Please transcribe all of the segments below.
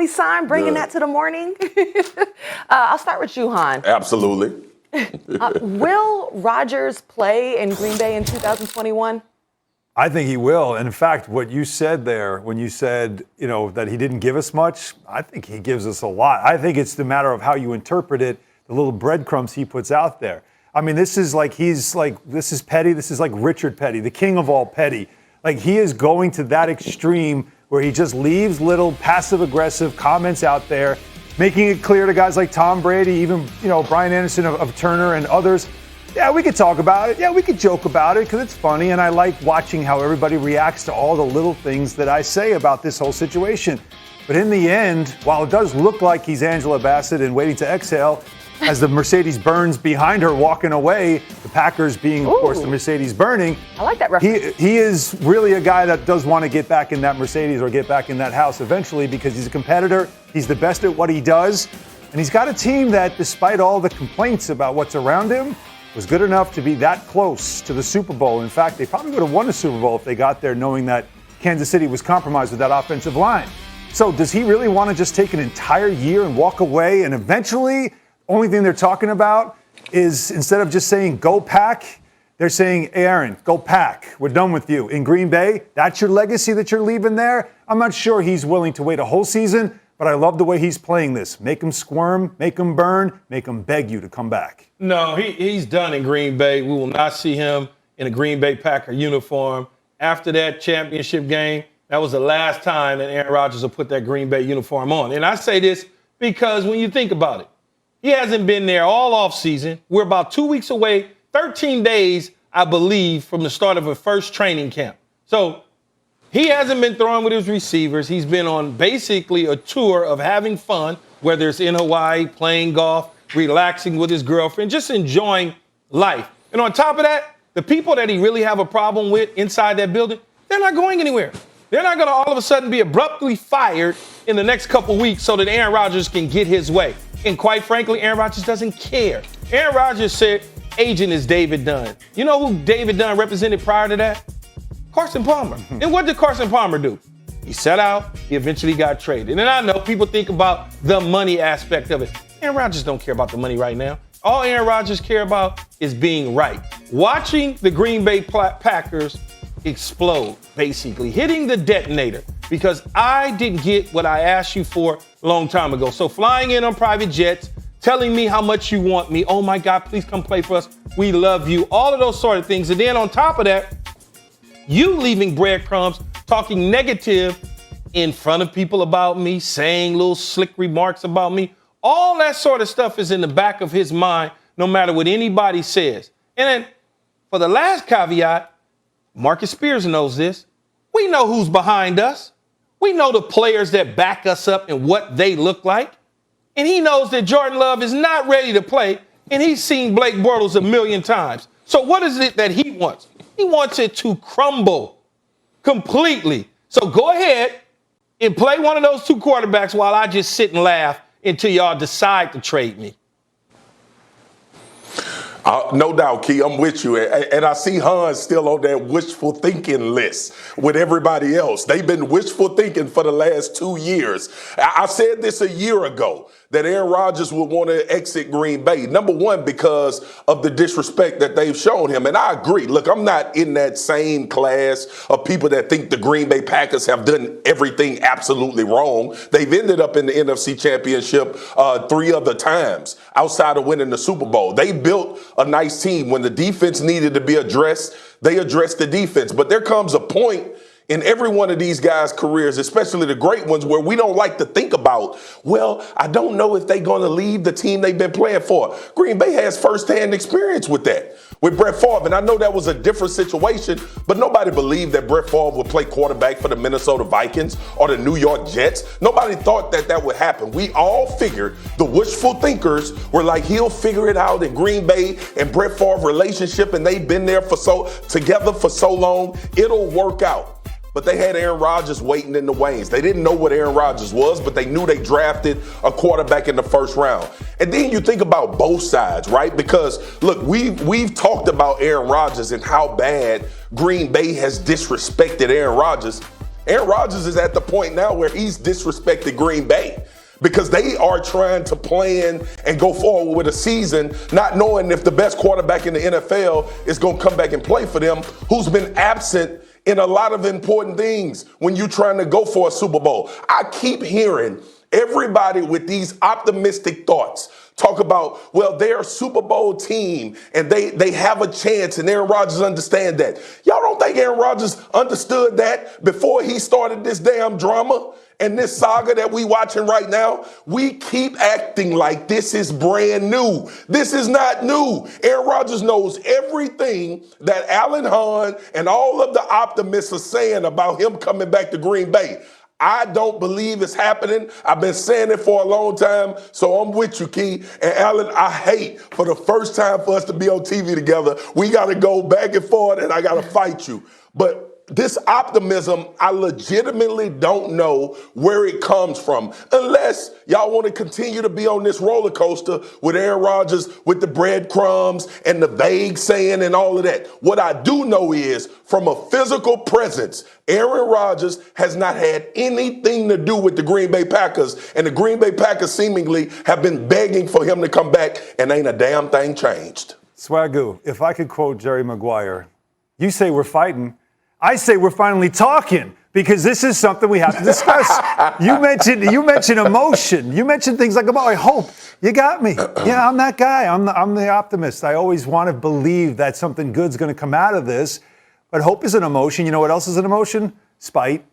family sign, bringing that to the morning. I'll start with you, Han. Absolutely. Will Rodgers play in Green Bay in 2021? I think he will. And in fact, what you said there, when you said, that he didn't give us much, I think he gives us a lot. I think it's the matter of how you interpret it, the little breadcrumbs he puts out there. I mean, this is petty. This is like Richard Petty, the king of all petty. Like, he is going to that extreme where he just leaves little passive-aggressive comments out there, making it clear to guys like Tom Brady, even, Brian Anderson of Turner and others. Yeah, we could talk about it. Yeah, we could joke about it because it's funny. And I like watching how everybody reacts to all the little things that I say about this whole situation. But in the end, while it does look like he's Angela Bassett and waiting to exhale, as the Mercedes burns behind her walking away, the Packers being, of course, the Mercedes burning. I like that reference. He is really a guy that does want to get back in that Mercedes or get back in that house eventually because he's a competitor. He's the best at what he does. And he's got a team that, despite all the complaints about what's around him, was good enough to be that close to the Super Bowl. In fact, they probably would have won the Super Bowl if they got there knowing that Kansas City was compromised with that offensive line. So does he really want to just take an entire year and walk away and eventually only thing they're talking about is instead of just saying, go Pack, they're saying, hey, Aaron, go Pack. We're done with you. In Green Bay, that's your legacy that you're leaving there? I'm not sure he's willing to wait a whole season, but I love the way he's playing this. Make him squirm, make him burn, make him beg you to come back. No, he's done in Green Bay. We will not see him in a Green Bay Packer uniform. After that championship game, that was the last time that Aaron Rodgers will put that Green Bay uniform on. And I say this because when you think about it, he hasn't been there all offseason. We're about 2 weeks away, 13 days, I believe, from the start of a first training camp. So he hasn't been throwing with his receivers. He's been on basically a tour of having fun, whether it's in Hawaii, playing golf, relaxing with his girlfriend, just enjoying life. And on top of that, the people that he really have a problem with inside that building, they're not going anywhere. They're not going to all of a sudden be abruptly fired in the next couple weeks so that Aaron Rodgers can get his way. And quite frankly, Aaron Rodgers doesn't care. Aaron Rodgers said, agent is David Dunn. You know who David Dunn represented prior to that? Carson Palmer. And what did Carson Palmer do? He sat out. He eventually got traded. And I know people think about the money aspect of it. Aaron Rodgers don't care about the money right now. All Aaron Rodgers care about is being right. Watching the Green Bay Packers explode, basically, hitting the detonator, because I didn't get what I asked you for a long time ago. So flying in on private jets, telling me how much you want me, oh my God, please come play for us, we love you, all of those sort of things. And then on top of that, you leaving breadcrumbs, talking negative in front of people about me, saying little slick remarks about me, all that sort of stuff is in the back of his mind, no matter what anybody says. And then for the last caveat, Marcus Spears knows this. We know who's behind us. We know the players that back us up and what they look like. And he knows that Jordan Love is not ready to play, and he's seen Blake Bortles a million times. So what is it that he wants? He wants it to crumble completely. So go ahead and play one of those two quarterbacks while I just sit and laugh until y'all decide to trade me. No doubt, Key, I'm with you. And I see Hans still on that wishful thinking list with everybody else. They've been wishful thinking for the last 2 years. I said this a year ago, that Aaron Rodgers would want to exit Green Bay. Number one, because of the disrespect that they've shown him. And I agree. Look, I'm not in that same class of people that think the Green Bay Packers have done everything absolutely wrong. They've ended up in the NFC Championship 3 other times outside of winning the Super Bowl. They built a nice team. When the defense needed to be addressed, they addressed the defense. But there comes a point in every one of these guys' careers, especially the great ones, where we don't like to think about, well, I don't know if they're going to leave the team they've been playing for. Green Bay has firsthand experience with that, with Brett Favre. And I know that was a different situation, but nobody believed that Brett Favre would play quarterback for the Minnesota Vikings or the New York Jets. Nobody thought that that would happen. We all figured, the wishful thinkers were like, he'll figure it out in Green Bay and Brett Favre relationship, and they've been there together for so long, it'll work out. But they had Aaron Rodgers waiting in the wings. They didn't know what Aaron Rodgers was, but they knew they drafted a quarterback in the first round. And then you think about both sides, right? Because, look, we've talked about Aaron Rodgers and how bad Green Bay has disrespected Aaron Rodgers. Aaron Rodgers is at the point now where he's disrespected Green Bay. because they are trying to plan and go forward with a season, not knowing if the best quarterback in the NFL is going to come back and play for them, who's been absent in a lot of important things when you're trying to go for a Super Bowl. I keep hearing everybody with these optimistic thoughts talk about, well, they're a Super Bowl team and they have a chance, and Aaron Rodgers understand that. Y'all don't think Aaron Rodgers understood that before he started this damn drama and this saga that we watching right now? We keep acting like this is brand new. This is not new. Aaron Rodgers knows everything that Alan Hahn and all of the optimists are saying about him coming back to Green Bay. I don't believe it's happening. I've been saying it for a long time, so I'm with you, Key. And Alan, I hate for the first time for us to be on TV together, we got to go back and forth, and I got to fight you. But this optimism, I legitimately don't know where it comes from, unless y'all want to continue to be on this roller coaster with Aaron Rodgers, with the breadcrumbs and the vague saying and all of that. What I do know is, from a physical presence, Aaron Rodgers has not had anything to do with the Green Bay Packers, and the Green Bay Packers seemingly have been begging for him to come back, and ain't a damn thing changed. Swagoo, if I could quote Jerry Maguire, you say we're fighting. I say we're finally talking, because this is something we have to discuss. You mentioned emotion. You mentioned things like, I hope. You got me. Yeah, I'm that guy. I'm the optimist. I always want to believe that something good's going to come out of this. But hope is an emotion. You know what else is an emotion? Spite.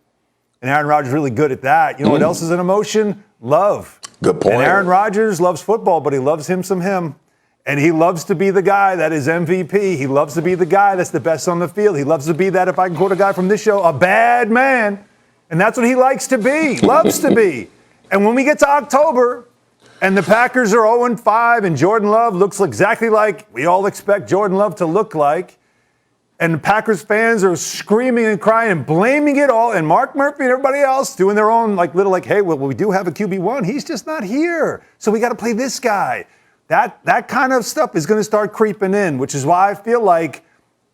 And Aaron Rodgers is really good at that. You know what else is an emotion? Love. Good point. And Aaron Rodgers loves football, but he loves him some him. And he loves to be the guy that is MVP. He loves to be the guy that's the best on the field. He loves to be that, if I can quote a guy from this show, a bad man. And that's what he likes to be, loves to be. And when we get to October and the Packers are 0-5 and Jordan Love looks exactly like we all expect Jordan Love to look like, and the Packers fans are screaming and crying and blaming it all, and Mark Murphy and everybody else doing their own hey, well, we do have a QB1. He's just not here. So we got to play this guy. That kind of stuff is going to start creeping in, which is why I feel like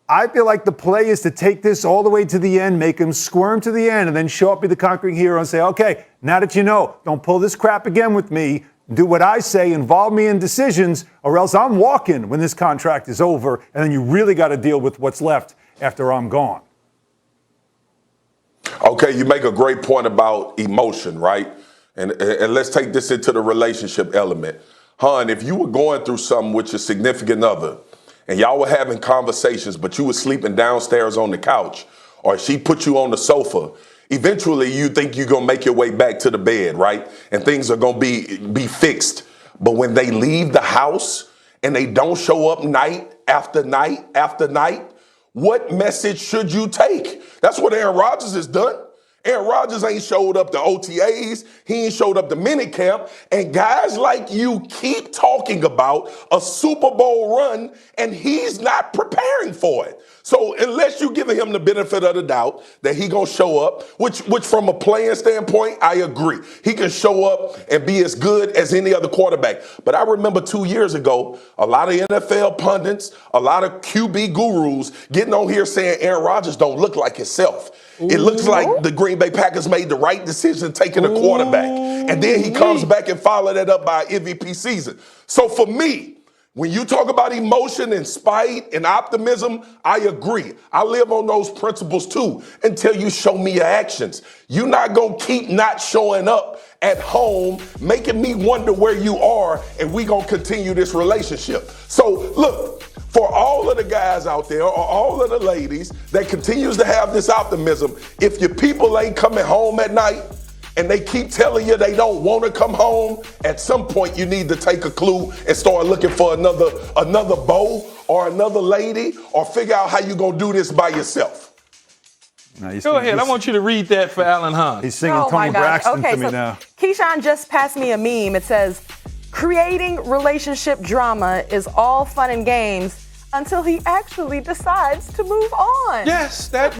the play is to take this all the way to the end, make him squirm to the end, and then show up, be the conquering hero and say, okay, now that you know, don't pull this crap again with me. Do what I say, involve me in decisions, or else I'm walking when this contract is over, and then you really got to deal with what's left after I'm gone. Okay, you make a great point about emotion, right? And let's take this into the relationship element. Hon, if you were going through something with your significant other and y'all were having conversations, but you were sleeping downstairs on the couch, or she put you on the sofa, eventually you think you're going to make your way back to the bed, right? And things are going to be fixed. But when they leave the house and they don't show up night after night after night, what message should you take? That's what Aaron Rodgers has done. Aaron Rodgers ain't showed up to OTAs. He ain't showed up to minicamp. And guys like you keep talking about a Super Bowl run, and he's not preparing for it. So unless you're giving him the benefit of the doubt that he gonna show up, which from a playing standpoint, I agree. He can show up and be as good as any other quarterback. But I remember 2 years ago, a lot of NFL pundits, a lot of QB gurus getting on here saying Aaron Rodgers don't look like himself. It looks like the Green Bay Packers made the right decision taking a quarterback. And then he comes back and follow that up by an MVP season. So for me, when you talk about emotion and spite and optimism, I agree. I live on those principles too until you show me your actions. You're not going to keep not showing up at home, making me wonder where you are, and we going to continue this relationship. So look, for all of the guys out there or all of the ladies that continues to have this optimism, if your people ain't coming home at night and they keep telling you they don't want to come home, at some point you need to take a clue and start looking for another beau or another lady, or figure out how you're going to do this by yourself. Go ahead. I want you to read that for Alan Hahn. He's singing Tony Braxton to me now. Keyshawn just passed me a meme. It says, creating relationship drama is all fun and games until he actually decides to move on. Yes, that